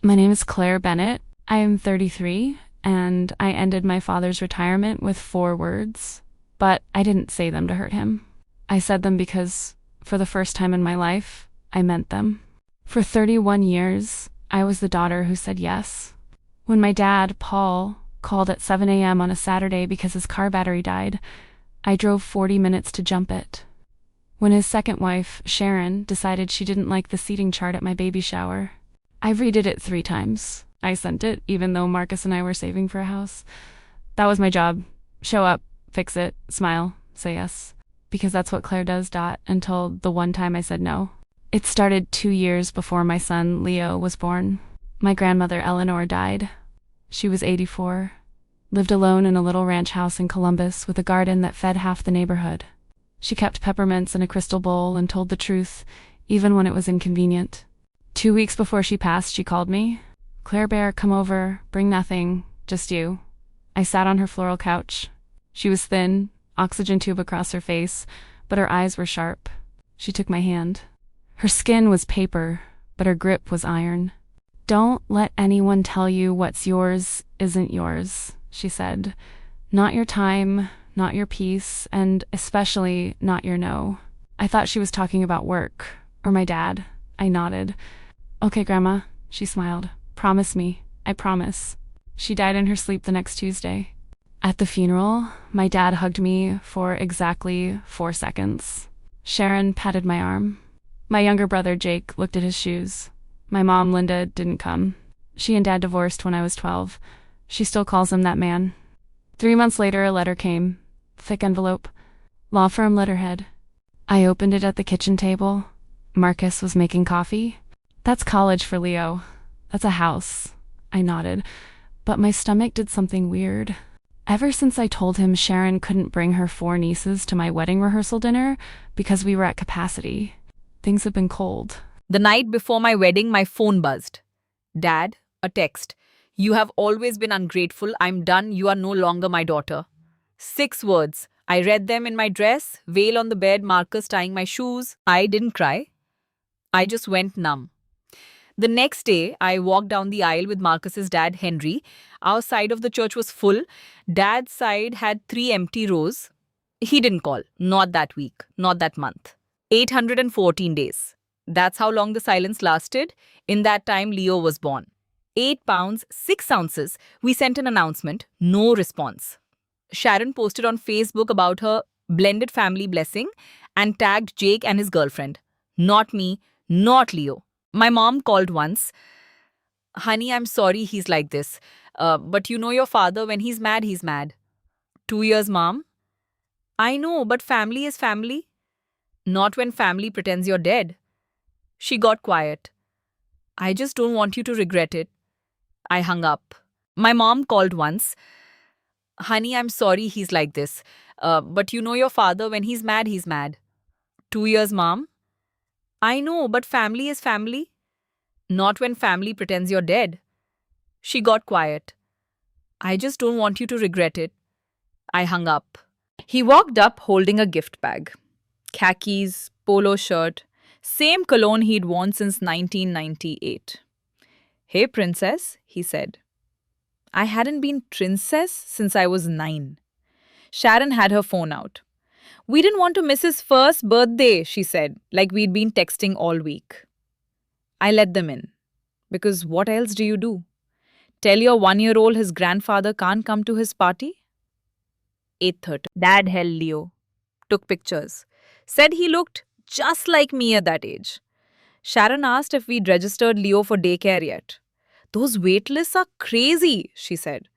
My name is Claire Bennett. I am 33, and I ended my father's retirement with 4 words, but I didn't say them to hurt him. I said them because, for the first time in my life, I meant them. For 31 years, I was the daughter who said yes. When my dad, Paul, called at 7 a.m. on a Saturday because his car battery died, I drove 40 minutes to jump it. When his second wife, Sharon, decided she didn't like the seating chart at my baby shower, I redid it 3 times. I sent it, even though Marcus and I were saving for a house. That was my job. Show up, fix it, smile, say yes. Because that's what Claire does, until the one time I said no. It started 2 years before my son, Leo, was born. My grandmother, Eleanor, died. She was 84. Lived alone in a little ranch house in Columbus with a garden that fed half the neighborhood. She kept peppermints in a crystal bowl and told the truth, even when it was inconvenient. 2 weeks before she passed, she called me. "Claire Bear, come over. Bring nothing. Just you." I sat on her floral couch. She was thin, oxygen tube across her face, but her eyes were sharp. She took my hand. Her skin was paper, but her grip was iron. "Don't let anyone tell you what's yours isn't yours," she said. "Not your time, not your peace, and especially not your no." I thought she was talking about work, or my dad. I nodded. "Okay, Grandma," she smiled. "Promise me. I promise." She died in her sleep the next Tuesday. At the funeral, my dad hugged me for exactly 4 seconds. Sharon patted my arm. My younger brother, Jake, looked at his shoes. My mom, Linda, didn't come. She and Dad divorced when I was 12. She still calls him that man. 3 months later, a letter came. Thick envelope. Law firm letterhead. I opened it at the kitchen table. Marcus was making coffee. "That's college for Leo. That's a house." I nodded. But my stomach did something weird. Ever since I told him Sharon couldn't bring her 4 nieces to my wedding rehearsal dinner because we were at capacity, things have been cold. The night before my wedding, my phone buzzed. "Dad, a text. You have always been ungrateful. I'm done. You are no longer my daughter." 6 words. I read them in my dress, veil on the bed, Marcus tying my shoes. I didn't cry. I just went numb. The next day, I walked down the aisle with Marcus's dad, Henry. Our side of the church was full. Dad's side had 3 empty rows. He didn't call. Not that week. Not that month. 814 days. That's how long the silence lasted. In that time, Leo was born. 8 pounds, 6 ounces. We sent an announcement. No response. Sharon posted on Facebook about her blended family blessing and tagged Jake and his girlfriend. Not me, not Leo. My mom called once. "Honey, I'm sorry he's like this. But you know your father, when he's mad, he's mad." 2 years, Mom. "I know, but family is family. Not when family pretends you're dead." She got quiet. "I just don't want you to regret it." I hung up. My mom called once. "Honey, I'm sorry he's like this. But you know your father, when he's mad, he's mad." 2 years, Mom. "I know, but family is family. Not when family pretends you're dead." She got quiet. "I just don't want you to regret it." I hung up. He walked up holding a gift bag. Khakis, polo shirt, same cologne he'd worn since 1998. "Hey, princess," he said. I hadn't been princess since I was 9. Sharon had her phone out. "We didn't want to miss his first birthday," she said, like we'd been texting all week. I let them in. Because what else do you do? Tell your 1-year-old his grandfather can't come to his party? 8:30. Dad held Leo. Took pictures. Said he looked just like me at that age. Sharon asked if we'd registered Leo for daycare yet. "Those wait lists are crazy," she said.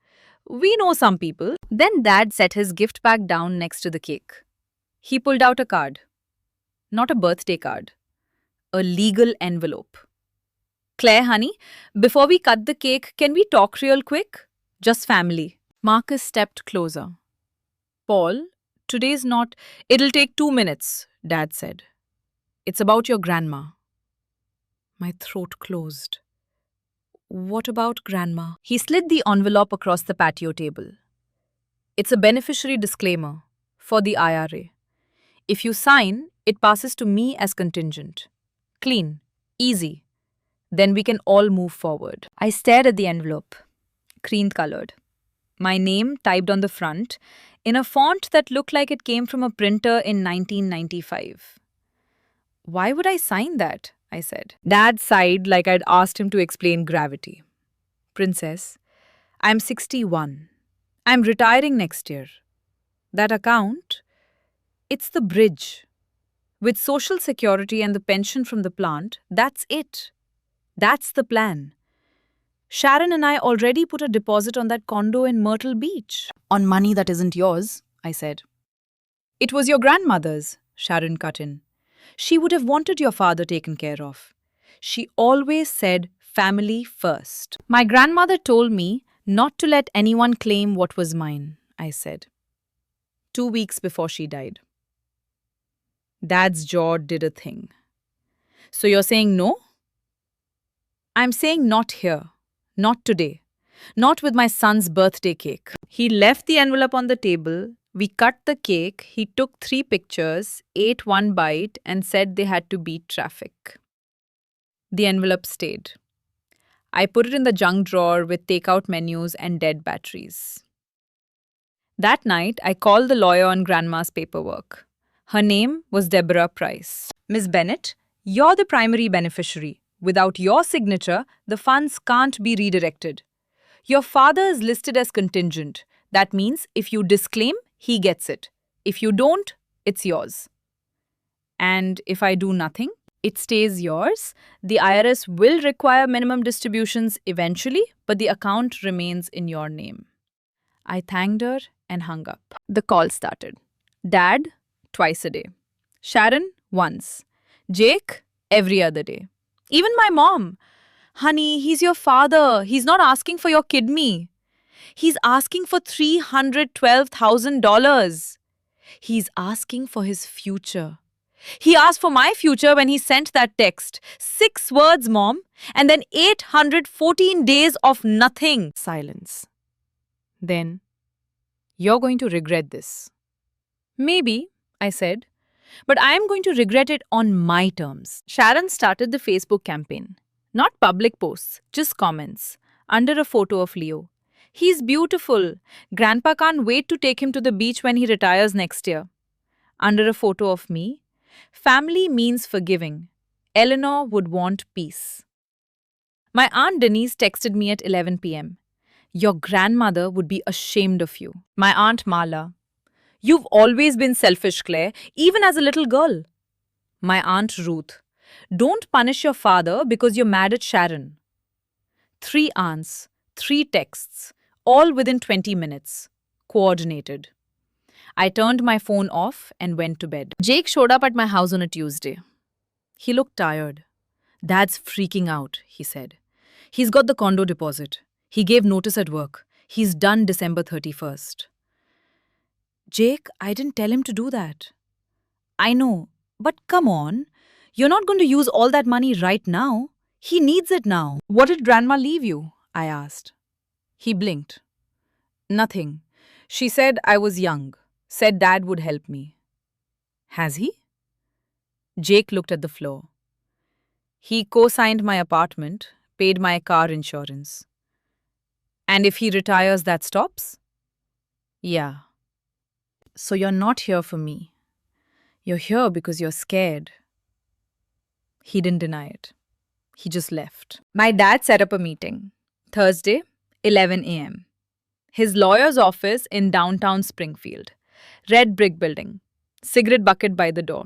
"We know some people." Then Dad set his gift bag down next to the cake. He pulled out a card. Not a birthday card. A legal envelope. "Claire, honey, before we cut the cake, can we talk real quick? Just family." Marcus stepped closer. "Paul, today's not... It'll take 2 minutes," Dad said. "It's about your grandma." My throat closed. "What about Grandma?" He slid the envelope across the patio table. "It's a beneficiary disclaimer for the IRA. If you sign, it passes to me as contingent. Clean. Easy. Then we can all move forward. I stared at the envelope, cream colored. My name typed on the front in a font that looked like it came from a printer in 1995. Why would I sign that? I said. Dad sighed like I'd asked him to explain gravity. Princess, I'm 61. I'm retiring next year. That account, it's the bridge. With Social Security and the pension from the plant, that's it. That's the plan. Sharon and I already put a deposit on that condo in Myrtle Beach. On money that isn't yours, I said. It was your grandmother's, Sharon cut in. She would have wanted your father taken care of. She always said family first. My grandmother told me not to let anyone claim what was mine, I said. 2 weeks before she died. Dad's jaw did a thing. So you're saying no? I'm saying not here. Not today. Not with my son's birthday cake. He left the envelope on the table. We cut the cake. He took 3 pictures, ate 1 bite, and said they had to beat traffic. The envelope stayed. I put it in the junk drawer with takeout menus and dead batteries. That night, I called the lawyer on Grandma's paperwork. Her name was Deborah Price. Miss Bennett, you're the primary beneficiary. Without your signature, the funds can't be redirected. Your father is listed as contingent. That means if you disclaim, he gets it. If you don't, it's yours. And if I do nothing, it stays yours. The IRS will require minimum distributions eventually, but the account remains in your name. I thanked her and hung up. The call started. Dad, twice a day. Sharon, once. Jake, every other day. Even my mom. Honey, he's your father. He's not asking for your kidney. He's asking for $312,000. He's asking for his future. He asked for my future when he sent that text. 6 words, Mom, and then 814 days of nothing. Silence. Then, you're going to regret this. Maybe, I said, but I'm going to regret it on my terms. Sharon started the Facebook campaign. Not public posts, just comments. Under a photo of Leo. He's beautiful. Grandpa can't wait to take him to the beach when he retires next year. Under a photo of me. Family means forgiving. Eleanor would want peace. My Aunt Denise texted me at 11 p.m. Your grandmother would be ashamed of you. My Aunt Marla. You've always been selfish, Claire, even as a little girl. My Aunt Ruth. Don't punish your father because you're mad at Sharon. 3 aunts, 3 texts, all within 20 minutes. Coordinated. I turned my phone off and went to bed. Jake showed up at my house on a Tuesday. He looked tired. Dad's freaking out, he said. He's got the condo deposit. He gave notice at work. He's done December 31st. Jake, I didn't tell him to do that. I know, but come on. You're not going to use all that money right now. He needs it now. What did Grandma leave you? I asked. He blinked. Nothing. She said I was young. Said Dad would help me. Has he? Jake looked at the floor. He co-signed my apartment, paid my car insurance. And if he retires, that stops? Yeah. So you're not here for me. You're here because you're scared. He didn't deny it. He just left. My dad set up a meeting. Thursday, 11 a.m. His lawyer's office in downtown Springfield. Red brick building. Cigarette bucket by the door.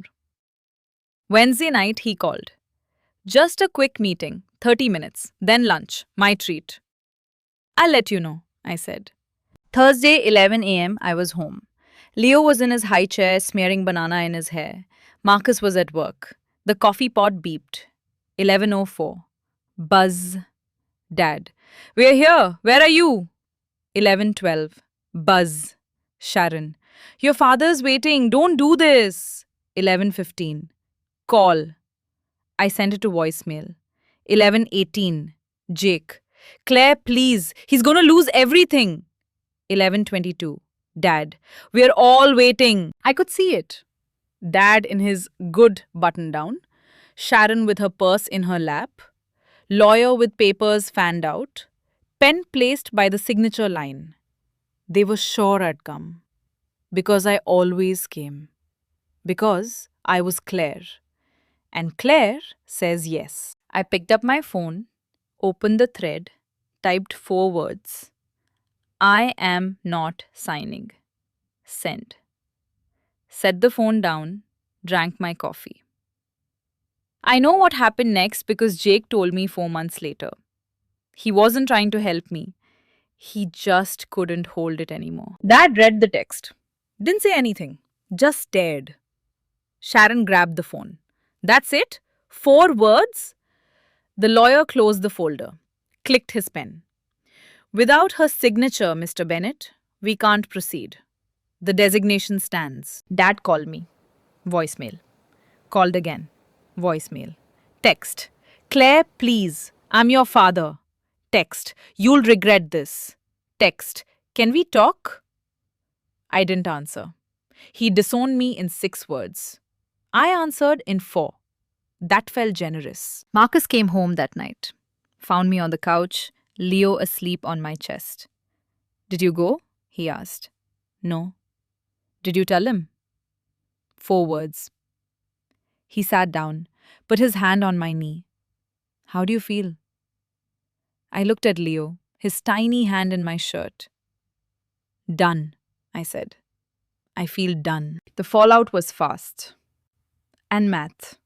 Wednesday night, he called. Just a quick meeting, 30 minutes, then lunch, my treat. I'll let you know, I said. Thursday, 11 a.m., I was home. Leo was in his high chair, smearing banana in his hair. Marcus was at work. The coffee pot beeped. 11:04. Buzz. Dad. We're here. Where are you? 11:12. Buzz. Sharon. Your father's waiting. Don't do this. 11:15. Call. I sent it to voicemail. 11:18. Jake. Claire, please. He's going to lose everything. 11:22. Dad. We're all waiting. I could see it. Dad in his good button down. Sharon with her purse in her lap. Lawyer with papers fanned out, pen placed by the signature line. They were sure I'd come. Because I always came. Because I was Claire. And Claire says yes. I picked up my phone, opened the thread, typed 4 words. I am not signing. Send. Set the phone down, drank my coffee. I know what happened next because Jake told me 4 months later. He wasn't trying to help me. He just couldn't hold it anymore. Dad read the text. Didn't say anything. Just stared. Sharon grabbed the phone. That's it? 4 words? The lawyer closed the folder, clicked his pen. Without her signature, Mr. Bennett, we can't proceed. The designation stands. Dad called me. Voicemail. Called again. Voicemail. Text. Claire, please. I'm your father. Text. You'll regret this. Text. Can we talk? I didn't answer. He disowned me in 6 words. I answered in 4. That felt generous. Marcus came home that night. Found me on the couch, Leo asleep on my chest. Did you go? He asked. No. Did you tell him? 4 words. He sat down, put his hand on my knee. How do you feel? I looked at Leo, his tiny hand in my shirt. Done, I said. I feel done. The fallout was fast. And math.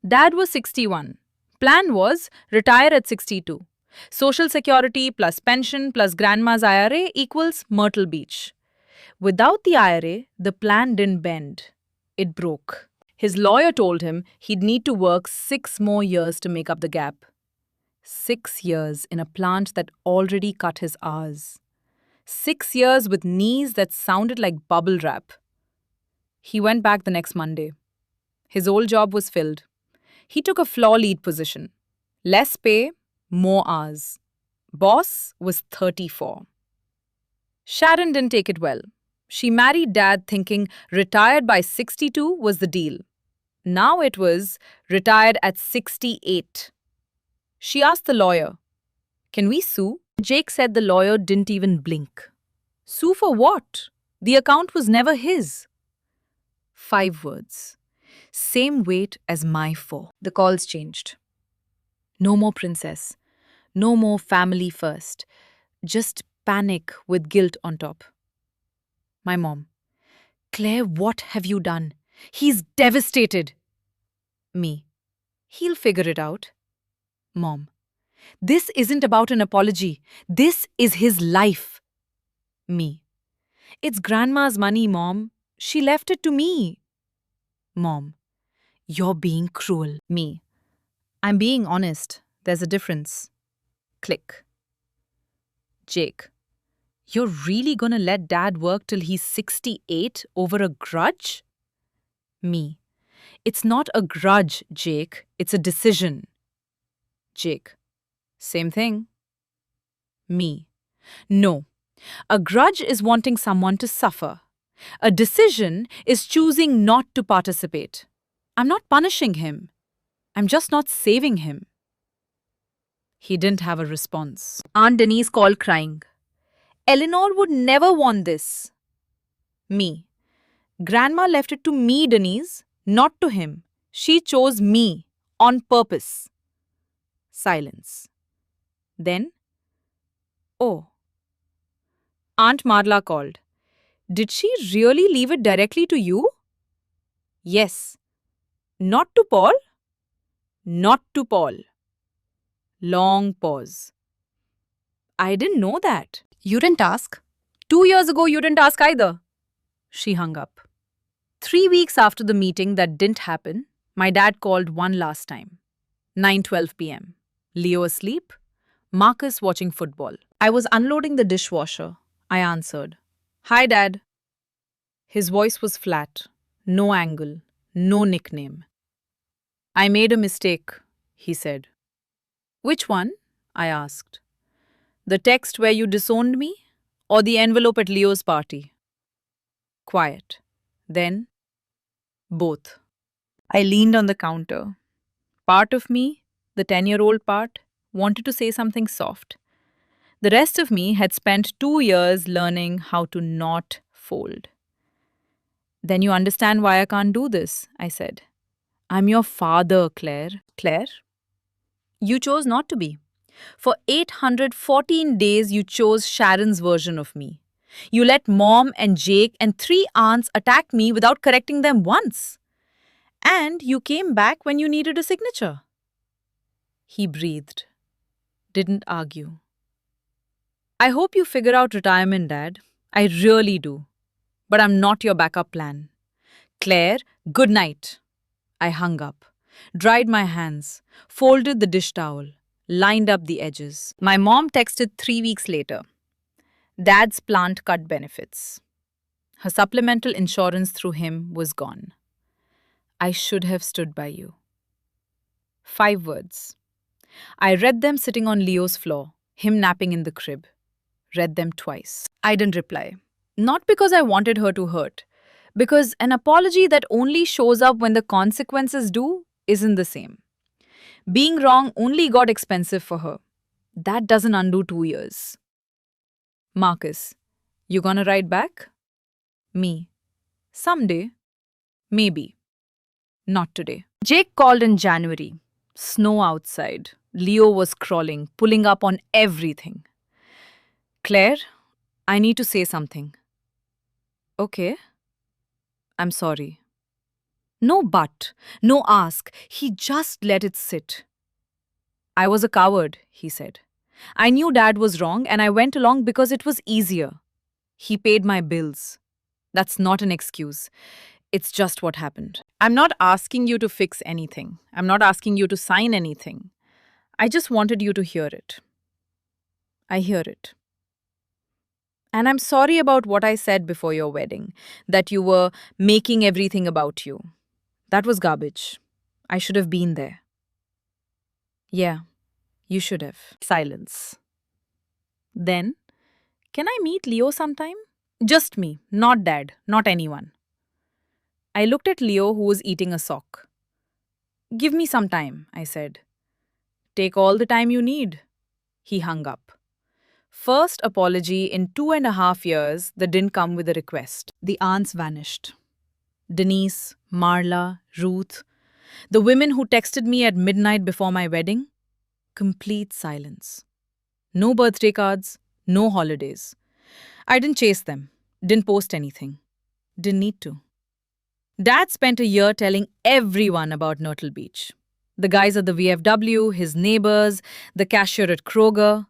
Dad was 61. Plan was retire at 62. Social Security plus pension plus grandma's IRA equals Myrtle Beach. Without the IRA, the plan didn't bend. It broke. His lawyer told him he'd need to work 6 more years to make up the gap. 6 years in a plant that already cut his hours. 6 years with knees that sounded like bubble wrap. He went back the next Monday. His old job was filled. He took a floor lead position. Less pay, more hours. Boss was 34. Sharon didn't take it well. She married Dad thinking retired by 62 was the deal. Now it was retired at 68. She asked the lawyer, "Can we sue?" Jake said the lawyer didn't even blink. Sue for what? The account was never his. 5 words. Same weight as my 4. The calls changed. No more princess. No more family first. Just panic with guilt on top. My mom. Claire, what have you done? He's devastated. Me. He'll figure it out. Mom. This isn't about an apology. This is his life. Me. It's grandma's money, Mom. She left it to me. Mom. You're being cruel. Me. I'm being honest. There's a difference. Click. Jake. You're really gonna let Dad work till he's 68 over a grudge? Me. It's not a grudge, Jake. It's a decision. Jake. Same thing. Me. No. A grudge is wanting someone to suffer. A decision is choosing not to participate. I'm not punishing him. I'm just not saving him. He didn't have a response. Aunt Denise called crying. Eleanor would never want this. Me. Grandma left it to me, Denise, not to him. She chose me on purpose. Silence. Then, oh. Aunt Marla called. Did she really leave it directly to you? Yes. Not to Paul? Not to Paul. Long pause. I didn't know that. You didn't ask. 2 years ago, you didn't ask either. She hung up. 3 weeks after the meeting that didn't happen, my dad called one last time. 9:12 p.m. Leo asleep. Marcus watching football. I was unloading the dishwasher. I answered. Hi, Dad. His voice was flat. No angle. No nickname. I made a mistake, he said. Which one? I asked. The text where you disowned me or the envelope at Leo's party? Quiet. Then, both. I leaned on the counter. Part of me, the 10-year-old part, wanted to say something soft. The rest of me had spent 2 years learning how to not fold. Then you understand why I can't do this, I said. I'm your father, Claire. Claire? You chose not to be. For 814 days, you chose Sharon's version of me. You let mom and Jake and 3 aunts attack me without correcting them once. And you came back when you needed a signature. He breathed, didn't argue. I hope you figure out retirement, Dad. I really do. But I'm not your backup plan. Claire, good night. I hung up, dried my hands, folded the dish towel, lined up the edges. My mom texted 3 weeks later. Dad's plant cut benefits. Her supplemental insurance through him was gone. I should have stood by you. 5 words. I read them sitting on Leo's floor, him napping in the crib. Read them twice. I didn't reply. Not because I wanted her to hurt, because an apology that only shows up when the consequences do isn't the same. Being wrong only got expensive for her. That doesn't undo 2 years. Marcus, you gonna write back? Me. Someday. Maybe. Not today. Jake called in January. Snow outside. Leo was crawling, pulling up on everything. Claire, I need to say something. Okay. I'm sorry. No but, no ask. He just let it sit. I was a coward, he said. I knew Dad was wrong and I went along because it was easier. He paid my bills. That's not an excuse. It's just what happened. I'm not asking you to fix anything. I'm not asking you to sign anything. I just wanted you to hear it. I hear it. And I'm sorry about what I said before your wedding, that you were making everything about you. That was garbage. I should have been there. Yeah, you should have. Silence. Then, can I meet Leo sometime? Just me, not Dad, not anyone. I looked at Leo, who was eating a sock. Give me some time, I said. Take all the time you need. He hung up. First apology in 2.5 years that didn't come with a request. The aunts vanished. Denise, Marla, Ruth, the women who texted me at midnight before my wedding. Complete silence. No birthday cards, no holidays. I didn't chase them, didn't post anything. Didn't need to. Dad spent a year telling everyone about Myrtle Beach. The guys at the VFW, his neighbors, the cashier at Kroger.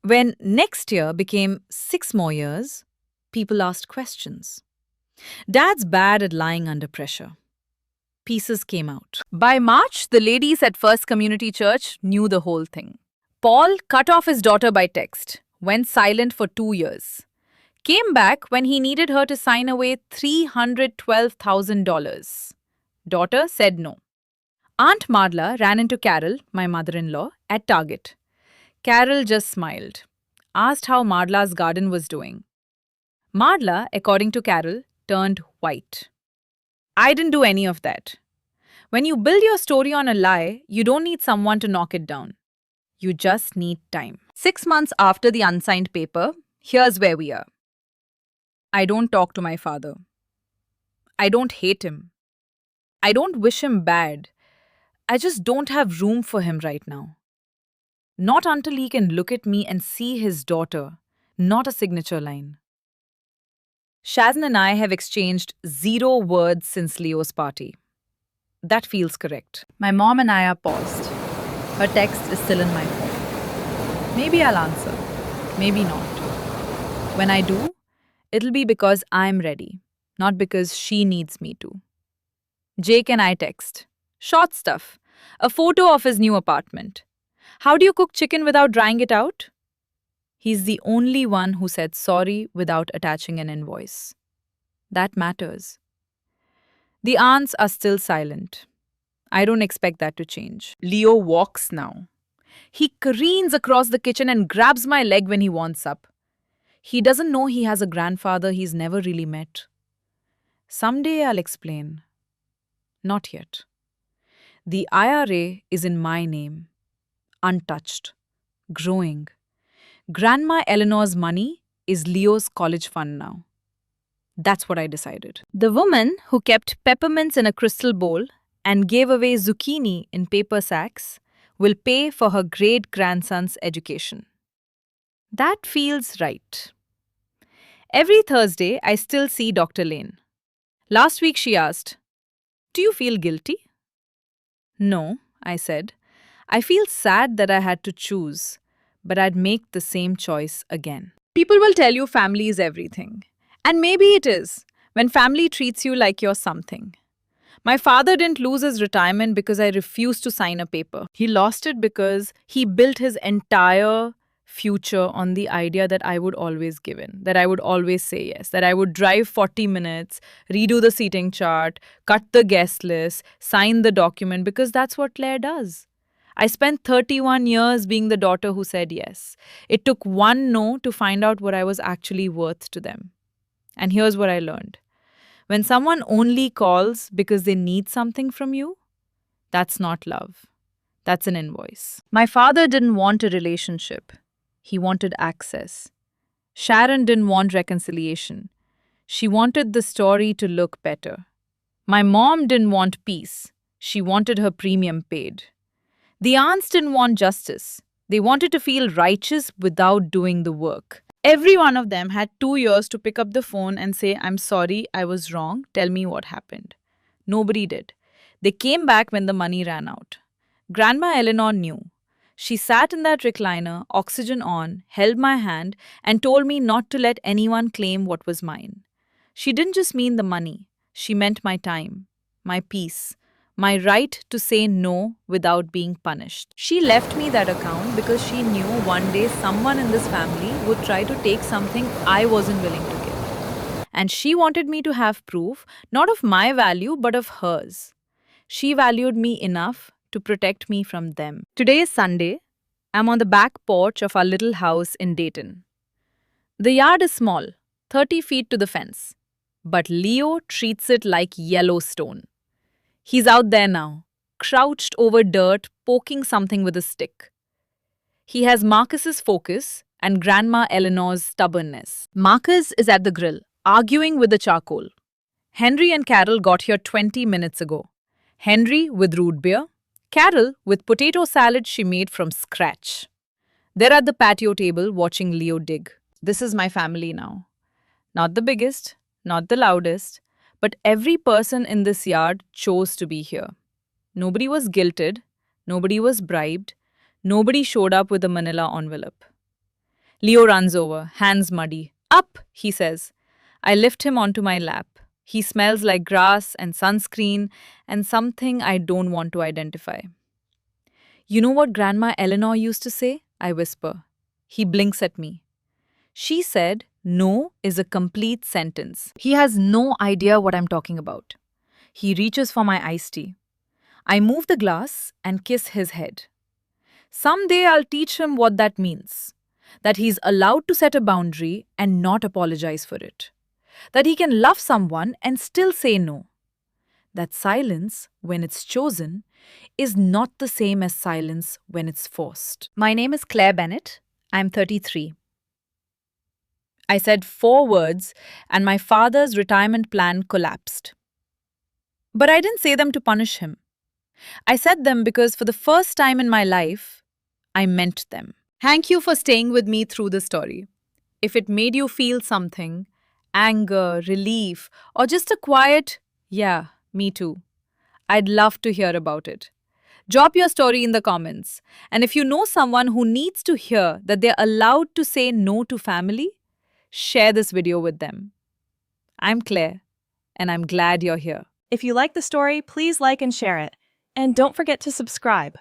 When next year became 6 more years, people asked questions. Dad's bad at lying under pressure. Pieces came out. By March, the ladies at First Community Church knew the whole thing. Paul cut off his daughter by text, went silent for 2 years. Came back when he needed her to sign away $312,000. Daughter said no. Aunt Marla ran into Carol, my mother-in-law, at Target. Carol just smiled, asked how Marla's garden was doing. Marla, according to Carol, turned white. I didn't do any of that. When you build your story on a lie, you don't need someone to knock it down. You just need time. 6 months after the unsigned paper, here's where we are. I don't talk to my father. I don't hate him. I don't wish him bad. I just don't have room for him right now. Not until he can look at me and see his daughter, not a signature line. Shazan and I have exchanged 0 words since Leo's party. That feels correct. My mom and I are paused. Her text is still in my phone. Maybe I'll answer. Maybe not. When I do, it'll be because I'm ready, not because she needs me to. Jake and I text. Short stuff. A photo of his new apartment. How do you cook chicken without drying it out? He's the only one who said sorry without attaching an invoice. That matters. The aunts are still silent. I don't expect that to change. Leo walks now. He careens across the kitchen and grabs my leg when he wants up. He doesn't know he has a grandfather he's never really met. Someday I'll explain. Not yet. The IRA is in my name. untouched, growing. Grandma Eleanor's money is Leo's college fund now. That's what I decided. The woman who kept peppermints in a crystal bowl and gave away zucchini in paper sacks will pay for her great grandson's education. That feels right. Every Thursday, I still see Dr. Lane. Last week, she asked, "Do you feel guilty?" "No," I said. "I feel sad that I had to choose, but I'd make the same choice again." People will tell you family is everything. And maybe it is, when family treats you like you're something. My father didn't lose his retirement because I refused to sign a paper. He lost it because he built his entire future on the idea that I would always give in, that I would always say yes, that I would drive 40 minutes, redo the seating chart, cut the guest list, sign the document, because that's what Claire does. I spent 31 years being the daughter who said yes. It took one no to find out what I was actually worth to them. And here's what I learned. When someone only calls because they need something from you, that's not love. That's an invoice. My father didn't want a relationship. He wanted access. Sharon didn't want reconciliation. She wanted the story to look better. My mom didn't want peace. She wanted her premium paid. The aunts didn't want justice. They wanted to feel righteous without doing the work. Every one of them had 2 years to pick up the phone and say, "I'm sorry, I was wrong, tell me what happened." Nobody did. They came back when the money ran out. Grandma Eleanor knew. She sat in that recliner, oxygen on, held my hand, and told me not to let anyone claim what was mine. She didn't just mean the money. She meant my time, my peace, my right to say no without being punished. She left me that account because she knew one day someone in this family would try to take something I wasn't willing to give. And she wanted me to have proof, not of my value, but of hers. She valued me enough to protect me from them. Today is Sunday. I'm on the back porch of our little house in Dayton. The yard is small, 30 feet to the fence. But Leo treats it like Yellowstone. He's out there now, crouched over dirt, poking something with a stick. He has Marcus's focus and Grandma Eleanor's stubbornness. Marcus is at the grill, arguing with the charcoal. Henry and Carol got here 20 minutes ago. Henry with root beer, Carol with potato salad she made from scratch. They're at the patio table watching Leo dig. This is my family now. Not the biggest, not the loudest, but every person in this yard chose to be here. Nobody was guilted, nobody was bribed, nobody showed up with a manila envelope. Leo runs over, hands muddy. "Up," he says. I lift him onto my lap. He smells like grass and sunscreen and something I don't want to identify. "You know what Grandma Eleanor used to say?" I whisper. He blinks at me. She said, "No is a complete sentence." He has no idea what I'm talking about. He reaches for my iced tea. I move the glass and kiss his head. Someday I'll teach him what that means. That he's allowed to set a boundary and not apologize for it. That he can love someone and still say no. That silence, when it's chosen, is not the same as silence when it's forced. My name is Claire Bennett. I'm 33. I said 4 words and my father's retirement plan collapsed. But I didn't say them to punish him. I said them because for the first time in my life, I meant them. Thank you for staying with me through the story. If it made you feel something, anger, relief, or just a quiet, "Yeah, me too," I'd love to hear about it. Drop your story in the comments. And if you know someone who needs to hear that they're allowed to say no to family, share this video with them. I'm Claire, and I'm glad you're here. If you like the story, please like and share it. And don't forget to subscribe.